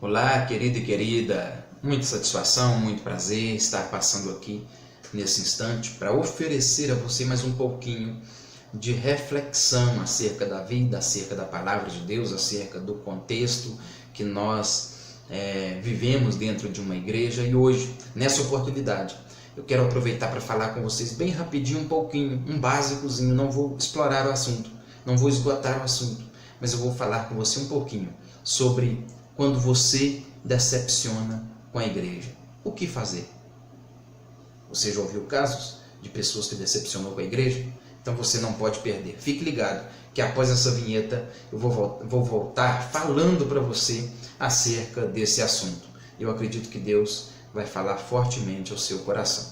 Olá, querido e querida, muita satisfação, muito prazer estar passando aqui nesse instante para oferecer a você mais um pouquinho de reflexão acerca da vida, acerca da palavra de Deus, acerca do contexto que nós vivemos dentro de uma igreja. E hoje, nessa oportunidade, eu quero aproveitar para falar com vocês bem rapidinho, um pouquinho, um básicozinho. Não vou explorar o assunto, não vou esgotar o assunto, mas eu vou falar com você um pouquinho sobre quando você decepciona com a igreja. O que fazer? Você já ouviu casos de pessoas que decepcionou com a igreja? Então você não pode perder. Fique ligado que após essa vinheta eu vou voltar falando para você acerca desse assunto. Eu acredito que Deus vai falar fortemente ao seu coração.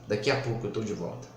Daqui a pouco eu estou de volta.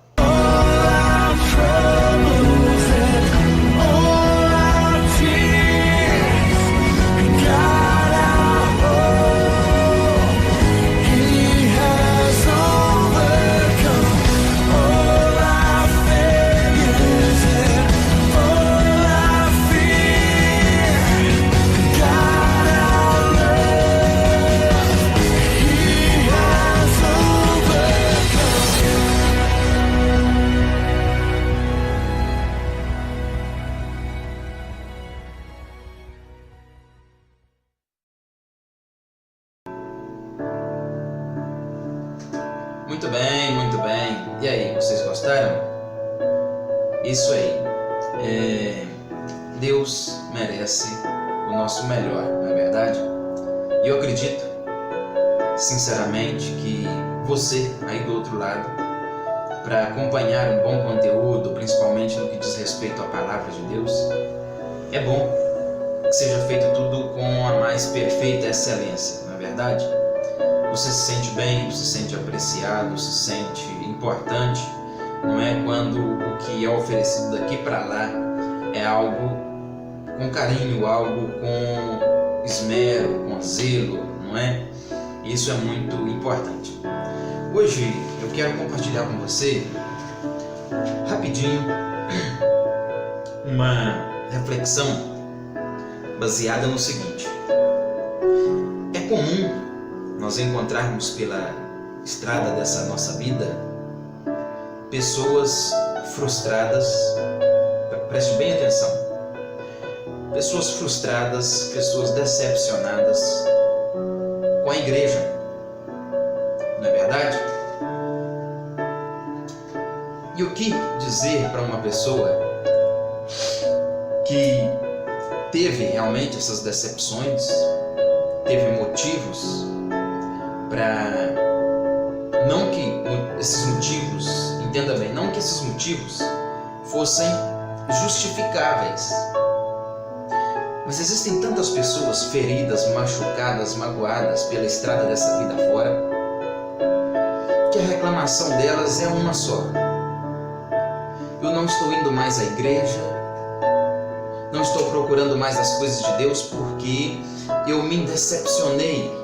Muito bem, muito bem. E aí, vocês gostaram? Isso aí. Deus merece o nosso melhor, não é verdade? E eu acredito, sinceramente, que você aí do outro lado, para acompanhar um bom conteúdo, principalmente no que diz respeito à palavra de Deus, é bom que seja feito tudo com a mais perfeita excelência, não é verdade? Você se sente bem, se sente apreciado, se sente importante, não é? Quando o que é oferecido daqui para lá é algo com carinho, algo com esmero, com zelo, não é? Isso é muito importante. Hoje eu quero compartilhar com você, rapidinho, uma reflexão baseada no seguinte: é comum nós encontrarmos pela estrada dessa nossa vida pessoas frustradas, preste bem atenção, pessoas frustradas, pessoas decepcionadas com a igreja, não é verdade? E o que dizer para uma pessoa que teve realmente essas decepções, teve motivos para não que esses motivos, entenda bem, não que esses motivos fossem justificáveis, mas existem tantas pessoas feridas, machucadas, magoadas pela estrada dessa vida fora, que a reclamação delas é uma só: eu não estou indo mais à igreja, não estou procurando mais as coisas de Deus porque eu me decepcionei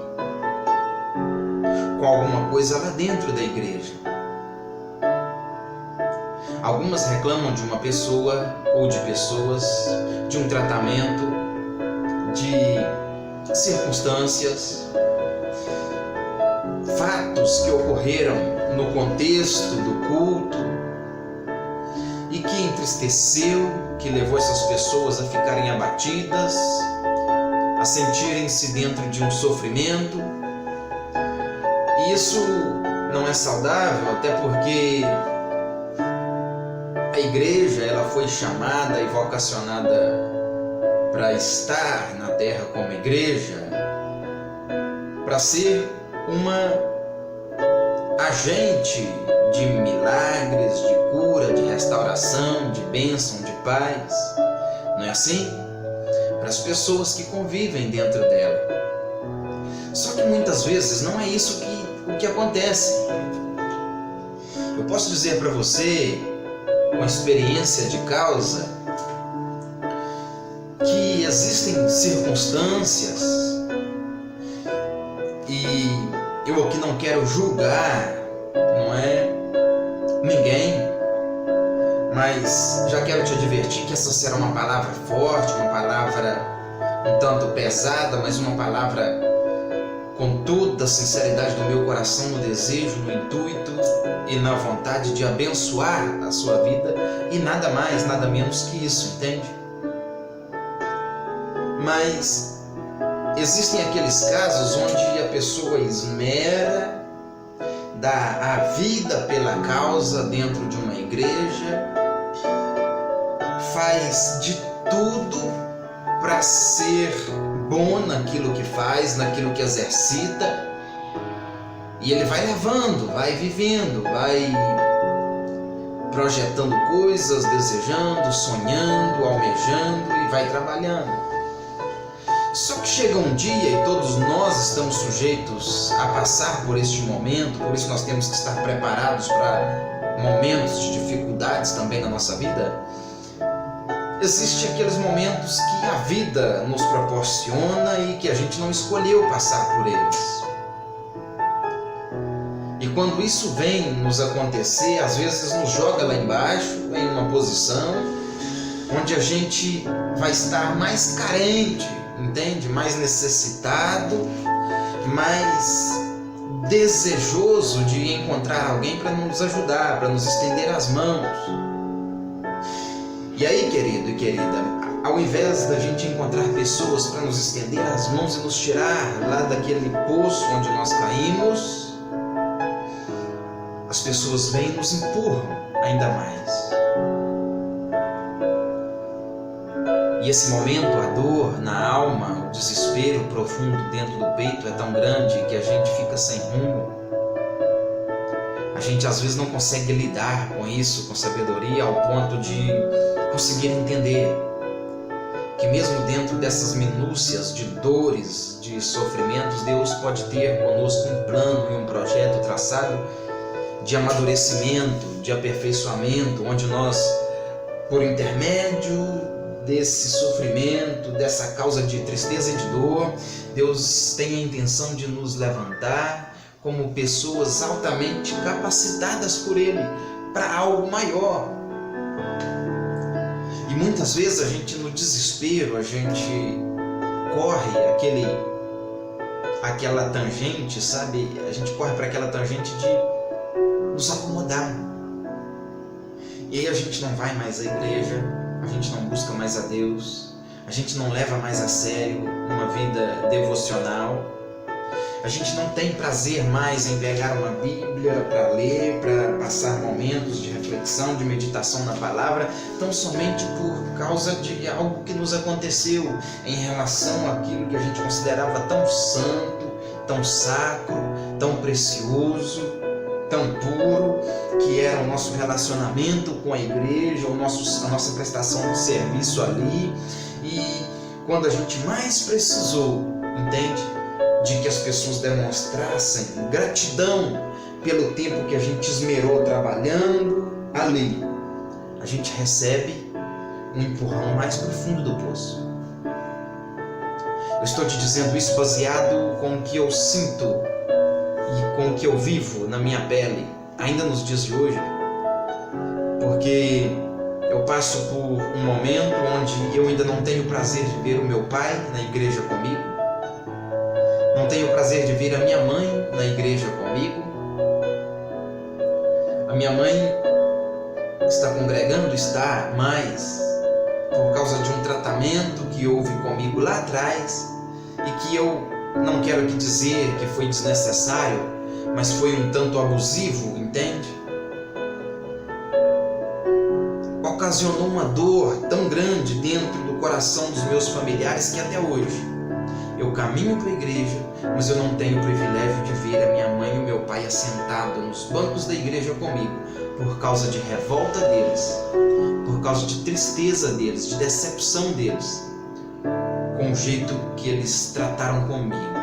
com alguma coisa lá dentro da igreja. Algumas reclamam de uma pessoa ou de pessoas, de um tratamento, de circunstâncias, fatos que ocorreram no contexto do culto e que entristeceu, que levou essas pessoas a ficarem abatidas, a sentirem-se dentro de um sofrimento. Isso não é saudável, até porque a igreja ela foi chamada e vocacionada para estar na terra como igreja, para ser uma agente de milagres, de cura, de restauração, de bênção, de paz, não é assim? Para as pessoas que convivem dentro dela. Só que muitas vezes não é isso o que acontece. Eu posso dizer para você, com experiência de causa, que existem circunstâncias, e eu aqui não quero julgar, não é ninguém, mas já quero te advertir que essa será uma palavra forte, uma palavra um tanto pesada, mas uma palavra com toda a sinceridade do meu coração, no desejo, no intuito e na vontade de abençoar a sua vida, e nada mais, nada menos que isso, entende? Mas existem aqueles casos onde a pessoa esmera, dá a vida pela causa dentro de uma igreja, faz de tudo para ser bom naquilo que faz, naquilo que exercita, e ele vai levando, vai vivendo, vai projetando coisas, desejando, sonhando, almejando e vai trabalhando. Só que chega um dia, e todos nós estamos sujeitos a passar por este momento, por isso nós temos que estar preparados para momentos de dificuldades também na nossa vida. Existem aqueles momentos que a vida nos proporciona e que a gente não escolheu passar por eles. E quando isso vem nos acontecer, às vezes nos joga lá embaixo, em uma posição onde a gente vai estar mais carente, entende? Mais necessitado, mais desejoso de encontrar alguém para nos ajudar, para nos estender as mãos. E aí, querido e querida, ao invés da gente encontrar pessoas para nos estender as mãos e nos tirar lá daquele poço onde nós caímos, as pessoas vêm e nos empurram ainda mais. E esse momento, a dor na alma, o desespero profundo dentro do peito é tão grande que a gente fica sem rumo. A gente às vezes não consegue lidar com isso com sabedoria ao ponto de conseguir entender que mesmo dentro dessas minúcias de dores, de sofrimentos, Deus pode ter conosco um plano e um projeto traçado de amadurecimento, de aperfeiçoamento, onde nós, por intermédio desse sofrimento, dessa causa de tristeza e de dor, Deus tem a intenção de nos levantar como pessoas altamente capacitadas por Ele para algo maior. E muitas vezes a gente, no desespero, a gente corre aquela tangente, sabe? A gente corre para aquela tangente de nos acomodar. E aí a gente não vai mais à igreja, a gente não busca mais a Deus, a gente não leva mais a sério uma vida devocional, a gente não tem prazer mais em pegar uma Bíblia para ler, para passar momentos de reflexão, de meditação na palavra, tão somente por causa de algo que nos aconteceu em relação àquilo que a gente considerava tão santo, tão sacro, tão precioso, tão puro, que era o nosso relacionamento com a igreja, a nossa prestação de serviço ali. E quando a gente mais precisou, entende? De que as pessoas demonstrassem gratidão pelo tempo que a gente esmerou trabalhando ali, a gente recebe um empurrão mais profundo do poço. Eu estou te dizendo isso baseado com o que eu sinto e com o que eu vivo na minha pele, ainda nos dias de hoje, porque eu passo por um momento onde eu ainda não tenho o prazer de ver o meu pai na igreja comigo, não tenho o prazer de ver a minha mãe na igreja comigo. A minha mãe está congregando, está, mas por causa de um tratamento que houve comigo lá atrás e que eu não quero aqui dizer que foi desnecessário, mas foi um tanto abusivo, entende? Ocasionou uma dor tão grande dentro do coração dos meus familiares que até hoje eu caminho para a igreja, mas eu não tenho o privilégio de ver a minha mãe e o meu pai assentados nos bancos da igreja comigo, por causa de revolta deles, por causa de tristeza deles, de decepção deles, com o jeito que eles trataram comigo.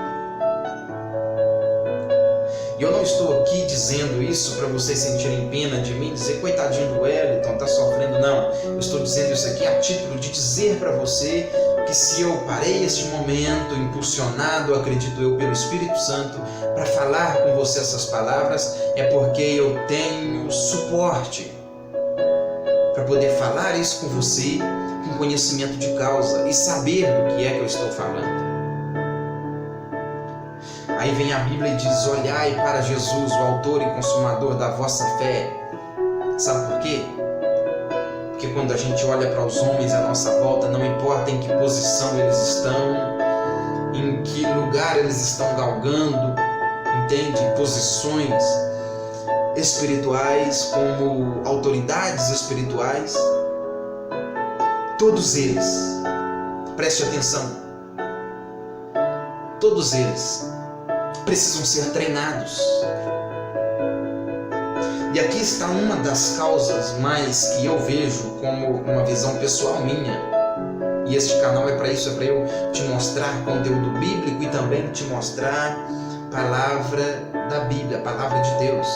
E eu não estou aqui dizendo isso para vocês sentirem pena de mim, dizer coitadinho do Wellington, está sofrendo, não. Eu estou dizendo isso aqui a título de dizer para você que se eu parei este momento, impulsionado, acredito eu, pelo Espírito Santo, para falar com você essas palavras, é porque eu tenho suporte para poder falar isso com você, com conhecimento de causa e saber do que é que eu estou falando. Aí vem a Bíblia e diz: olhai para Jesus, o autor e consumador da vossa fé. Sabe por quê? Porque quando a gente olha para os homens à nossa volta, não importa em que posição eles estão, em que lugar eles estão galgando, entende? Posições espirituais, como autoridades espirituais, todos eles, preste atenção, todos eles precisam ser treinados. E aqui está uma das causas mais que eu vejo como uma visão pessoal minha. E este canal é para isso, é para eu te mostrar conteúdo bíblico e também te mostrar palavra da Bíblia, palavra de Deus.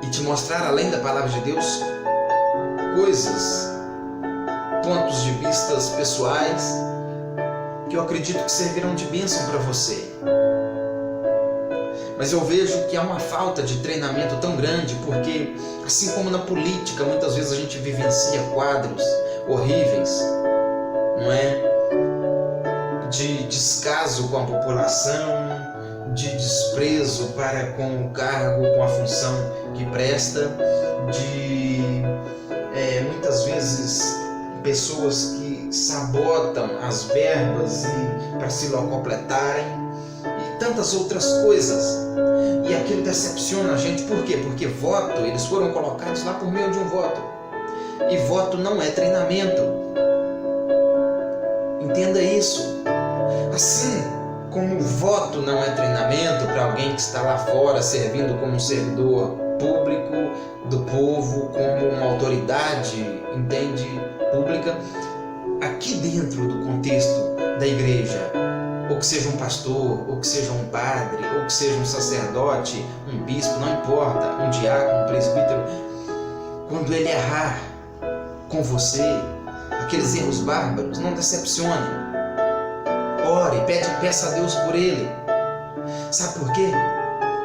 E te mostrar, além da palavra de Deus, coisas, pontos de vistas pessoais que eu acredito que servirão de bênção para você. Mas eu vejo que há uma falta de treinamento tão grande, porque assim como na política, muitas vezes a gente vivencia quadros horríveis, não é? De descaso com a população, de desprezo para com o cargo, com a função que presta, de muitas vezes pessoas que sabotam as verbas para se locupletarem, tantas outras coisas, e aquilo decepciona a gente. Por quê? Porque voto, eles foram colocados lá por meio de um voto, e voto não é treinamento. Entenda isso. Assim como o voto não é treinamento para alguém que está lá fora servindo como um servidor público do povo, como uma autoridade, entende, pública, aqui dentro do contexto da igreja, ou que seja um pastor, ou que seja um padre, ou que seja um sacerdote, um bispo, não importa, um diácono, um presbítero, quando ele errar com você, aqueles erros bárbaros, não decepcione. Ore, peça a Deus por ele. Sabe por quê?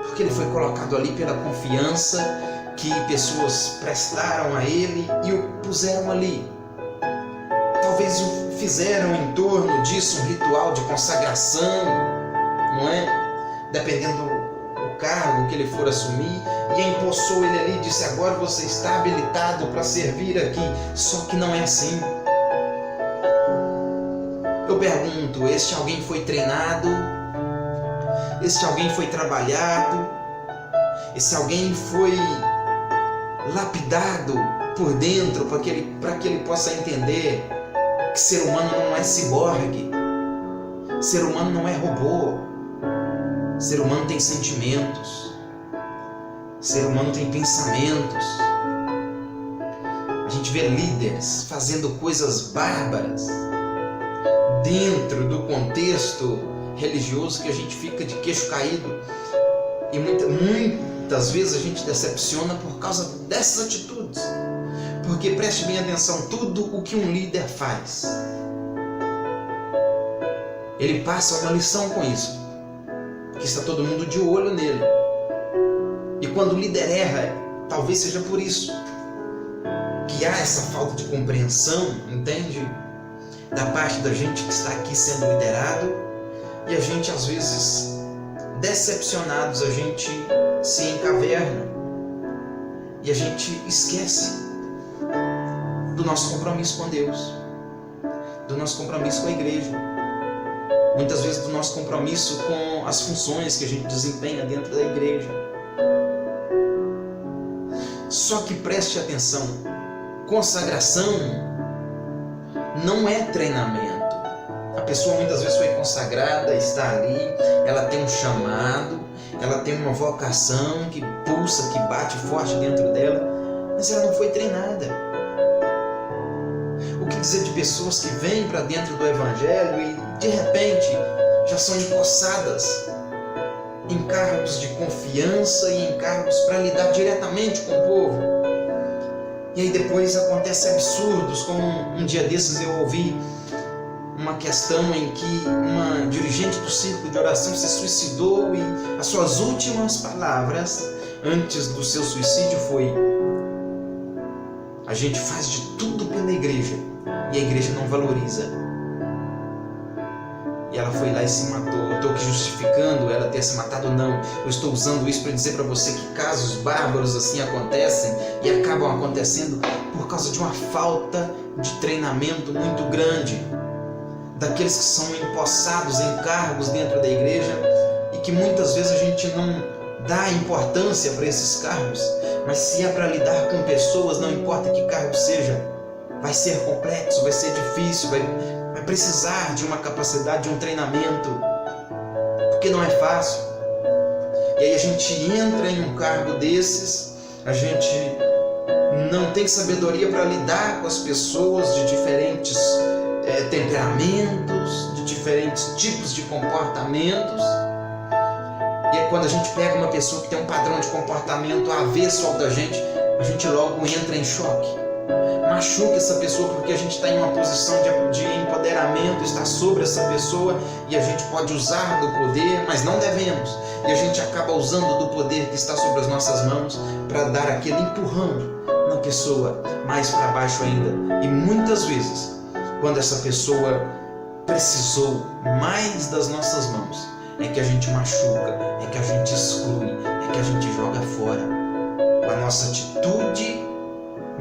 Porque ele foi colocado ali pela confiança que pessoas prestaram a ele e o puseram ali. Talvez o fizeram em torno disso um ritual de consagração, não é? Dependendo do cargo que ele for assumir, e empossou ele ali e disse: agora você está habilitado para servir aqui. Só que não é assim. Eu pergunto: este alguém foi treinado? Este alguém foi trabalhado? Esse alguém foi lapidado por dentro para que ele possa entender que ser humano não é ciborgue, ser humano não é robô, ser humano tem sentimentos, ser humano tem pensamentos. A gente vê líderes fazendo coisas bárbaras dentro do contexto religioso que a gente fica de queixo caído, e muitas vezes a gente decepciona por causa dessas atitudes. Porque preste bem atenção, tudo o que um líder faz, ele passa uma lição com isso, porque está todo mundo de olho nele. E quando o líder erra, talvez seja por isso que há essa falta de compreensão, entende? Da parte da gente que está aqui sendo liderado, e a gente às vezes, decepcionados, a gente se encaverna e a gente esquece do nosso compromisso com Deus, do nosso compromisso com a igreja, muitas vezes do nosso compromisso com as funções que a gente desempenha dentro da igreja. Só que preste atenção, consagração não é treinamento. A pessoa muitas vezes foi consagrada, está ali, ela tem um chamado, ela tem uma vocação que pulsa, que bate forte dentro dela, mas ela não foi treinada. O que dizer de pessoas que vêm para dentro do Evangelho e de repente já são empossadas em cargos de confiança e em cargos para lidar diretamente com o povo? E aí depois acontecem absurdos, como um dia desses eu ouvi uma questão em que uma dirigente do círculo de oração se suicidou, e as suas últimas palavras antes do seu suicídio foi: a gente faz de tudo pela igreja e a igreja não valoriza. E ela foi lá e se matou. Eu estou aqui justificando ela ter se matado? Não. Eu estou usando isso para dizer para você que casos bárbaros assim acontecem e acabam acontecendo por causa de uma falta de treinamento muito grande daqueles que são empossados em cargos dentro da igreja e que muitas vezes a gente não dá importância para esses cargos, mas se é para lidar com pessoas, não importa que cargo seja, vai ser complexo, vai ser difícil, vai precisar de uma capacidade, de um treinamento, porque não é fácil. E aí a gente entra em um cargo desses, a gente não tem sabedoria para lidar com as pessoas de diferentes temperamentos, de diferentes tipos de comportamentos. E aí quando a gente pega uma pessoa que tem um padrão de comportamento avesso ao da gente, a gente logo entra em choque. Machuca essa pessoa porque a gente está em uma posição de empoderamento, está sobre essa pessoa e a gente pode usar do poder, mas não devemos. E a gente acaba usando do poder que está sobre as nossas mãos para dar aquele empurrão na pessoa mais para baixo ainda. E muitas vezes, quando essa pessoa precisou mais das nossas mãos, é que a gente machuca, é que a gente exclui, é que a gente joga fora. Com a nossa atitude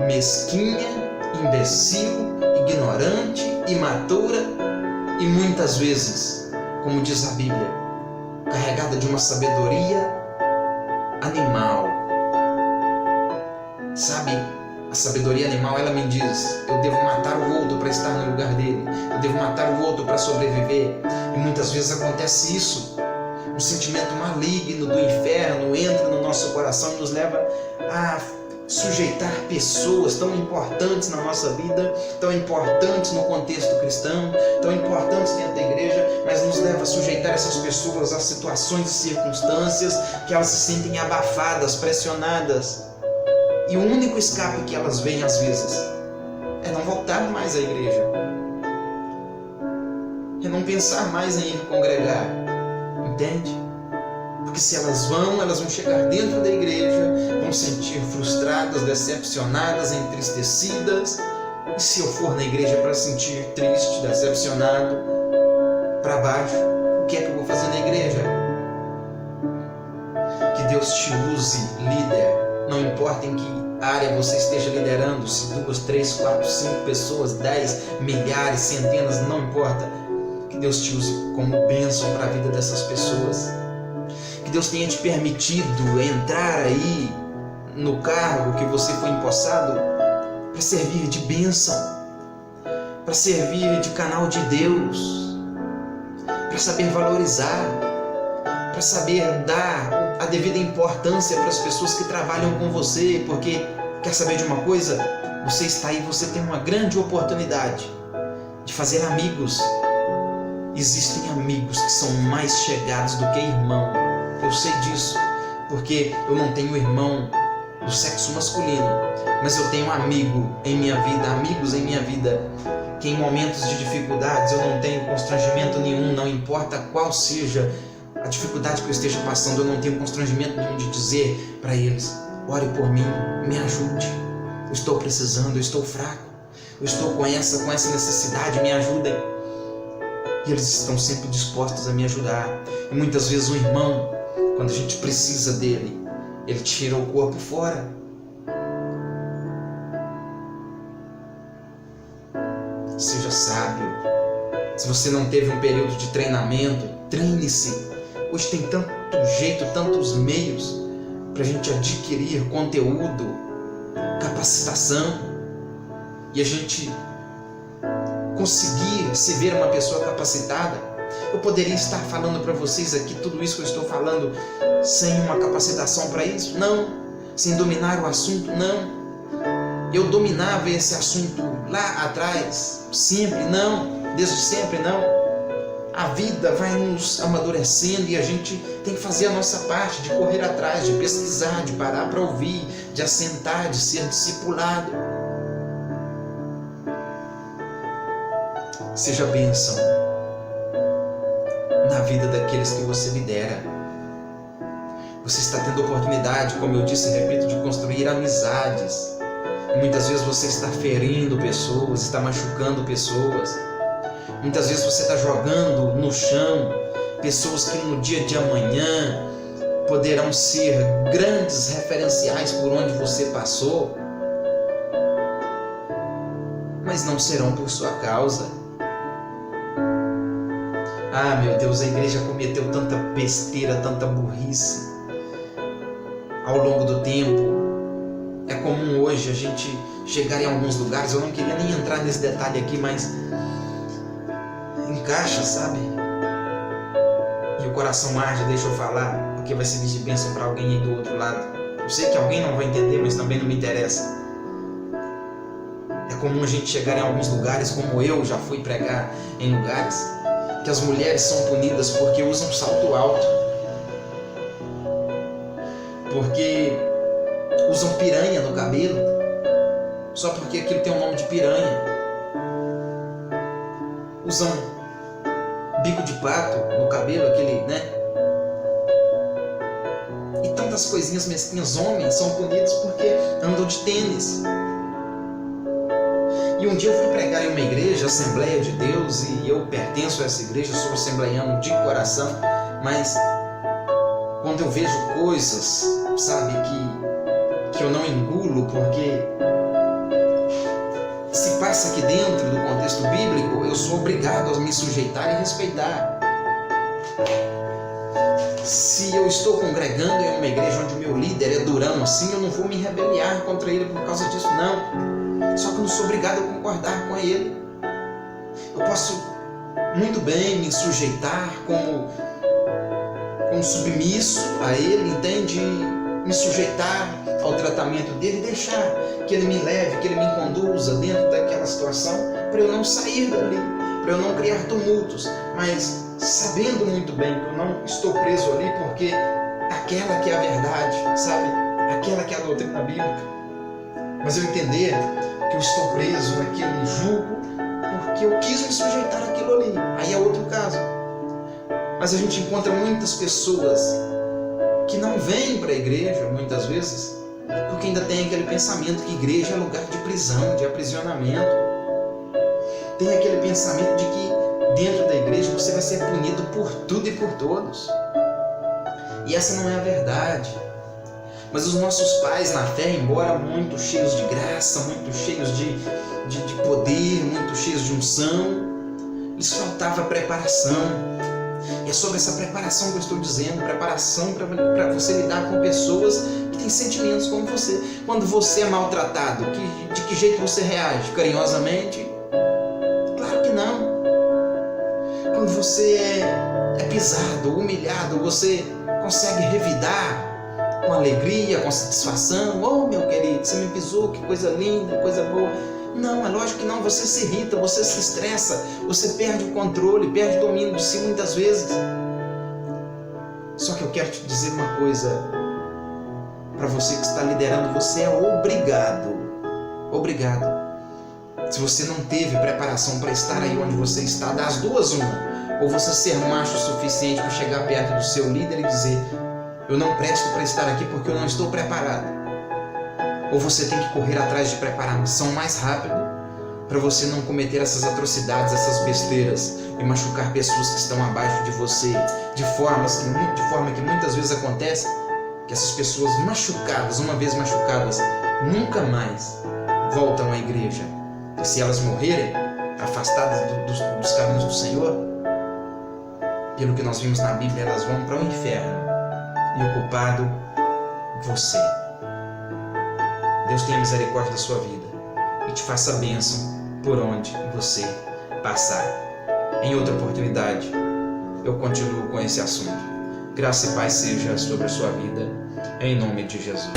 mesquinha, imbecil, ignorante, imatura e muitas vezes, como diz a Bíblia, carregada de uma sabedoria animal. Sabe, a sabedoria animal, ela me diz, eu devo matar o outro para estar no lugar dele, eu devo matar o outro para sobreviver. E muitas vezes acontece isso. Um sentimento maligno do inferno entra no nosso coração e nos leva a sujeitar pessoas tão importantes na nossa vida, tão importantes no contexto cristão, tão importantes dentro da igreja, mas nos leva a sujeitar essas pessoas a situações e circunstâncias que elas se sentem abafadas, pressionadas. E o único escape que elas veem às vezes é não voltar mais à igreja, é não pensar mais em ir congregar, entende? Porque se elas vão chegar dentro da igreja, vão se sentir frustradas, decepcionadas, entristecidas. E se eu for na igreja para sentir triste, decepcionado, para baixo, o que é que eu vou fazer na igreja? Que Deus te use, líder, não importa em que área você esteja liderando, se 2, 3, 4, 5 pessoas, 10, milhares, centenas, não importa. Que Deus te use como bênção para a vida dessas pessoas. Que Deus tenha te permitido entrar aí no cargo que você foi empossado para servir de bênção, para servir de canal de Deus, para saber valorizar, para saber dar a devida importância para as pessoas que trabalham com você, porque quer saber de uma coisa? Você está aí, você tem uma grande oportunidade de fazer amigos. Existem amigos que são mais chegados do que irmão. Eu sei disso, porque eu não tenho irmão do sexo masculino, mas eu tenho amigo em minha vida, amigos em minha vida, que em momentos de dificuldades eu não tenho constrangimento nenhum, não importa qual seja a dificuldade que eu esteja passando, eu não tenho constrangimento nenhum de dizer para eles, ore por mim, me ajude, eu estou precisando, eu estou fraco, eu estou com essa necessidade, me ajudem. E eles estão sempre dispostos a me ajudar. E muitas vezes o irmão, quando a gente precisa dele, ele tira o corpo fora. Seja sábio. Se você não teve um período de treinamento, treine-se. Hoje tem tanto jeito, tantos meios para a gente adquirir conteúdo, capacitação, e a gente conseguir se ver uma pessoa capacitada. Eu poderia estar falando para vocês aqui tudo isso que eu estou falando sem uma capacitação para isso? Não. Sem dominar o assunto? Não. Eu dominava esse assunto lá atrás? Sempre? Não. Desde sempre? Não. A vida vai nos amadurecendo e a gente tem que fazer a nossa parte de correr atrás, de pesquisar, de parar para ouvir, de assentar, de ser discipulado. Seja bênção na vida daqueles que você lidera. Você está tendo oportunidade, como eu disse e repito, de construir amizades, E muitas vezes você está ferindo pessoas, está machucando pessoas. Muitas vezes você está jogando no chão pessoas que no dia de amanhã poderão ser grandes referenciais por onde você passou, mas não serão por sua causa. Ah, meu Deus, a igreja cometeu tanta besteira, tanta burrice ao longo do tempo. É comum hoje a gente chegar em alguns lugares, eu não queria nem entrar nesse detalhe aqui, mas encaixa, sabe? E o coração arde, deixa eu falar, porque vai servir de bênção para alguém aí do outro lado. Eu sei que alguém não vai entender, mas também não me interessa. É comum a gente chegar em alguns lugares, como eu já fui pregar em lugares, que as mulheres são punidas porque usam salto alto, porque usam piranha no cabelo, só porque aquilo tem o nome de piranha. Usam bico de pato no cabelo, aquele, né? E tantas coisinhas mesquinhas. Homens são punidos porque andam de tênis. E um dia eu fui pregar em uma igreja, Assembleia de Deus, e eu pertenço a essa igreja, sou assembleiano de coração, mas quando eu vejo coisas, sabe, que eu não engulo, porque se passa aqui dentro do contexto bíblico, eu sou obrigado a me sujeitar e respeitar. Se eu estou congregando em uma igreja onde o meu líder é durão assim, eu não vou me rebeliar contra ele por causa disso, não. Só que eu não sou obrigado a concordar com ele. Eu posso muito bem me sujeitar como submisso a ele, entende? Me sujeitar ao tratamento dele e deixar que ele me leve, que ele me conduza dentro daquela situação, para eu não sair dali, para eu não criar tumultos, mas sabendo muito bem que eu não estou preso ali porque aquela que é a verdade, sabe? Aquela que é a doutrina bíblica. Mas eu entender que eu estou preso naquele jugo porque eu quis me sujeitar àquilo ali. Aí é outro caso. Mas a gente encontra muitas pessoas que não vêm para a igreja, muitas vezes, porque ainda tem aquele pensamento que igreja é lugar de prisão, de aprisionamento. Tem aquele pensamento de que dentro da igreja você vai ser punido por tudo e por todos. E essa não é a verdade. Mas os nossos pais na fé, embora muito cheios de graça, muito cheios de poder, muito cheios de unção, lhes faltava preparação. E é sobre essa preparação que eu estou dizendo, preparação para você lidar com pessoas que têm sentimentos como você. Quando você é maltratado, de que jeito você reage? Carinhosamente? Claro que não. Quando você é pisado, humilhado, você consegue revidar com alegria, com satisfação. Oh, meu querido, você me pisou, que coisa linda, coisa boa. Não, é lógico que não, você se irrita, você se estressa, você perde o controle, perde o domínio de si muitas vezes. Só que eu quero te dizer uma coisa, para você que está liderando, você é obrigado. Se você não teve preparação para estar aí onde você está, das duas uma. Ou você ser macho o suficiente para chegar perto do seu líder e dizer: eu não presto para estar aqui porque eu não estou preparado. Ou você tem que correr atrás de preparação mais rápido para você não cometer essas atrocidades, essas besteiras e machucar pessoas que estão abaixo de você, de forma que muitas vezes acontece que essas pessoas machucadas, uma vez machucadas, nunca mais voltam à igreja. E se elas morrerem afastadas dos caminhos do Senhor, pelo que nós vimos na Bíblia, elas vão para o inferno. E o culpado, você. Deus tenha misericórdia da sua vida e te faça bênção por onde você passar. Em outra oportunidade, eu continuo com esse assunto. Graça e paz seja sobre a sua vida, em nome de Jesus.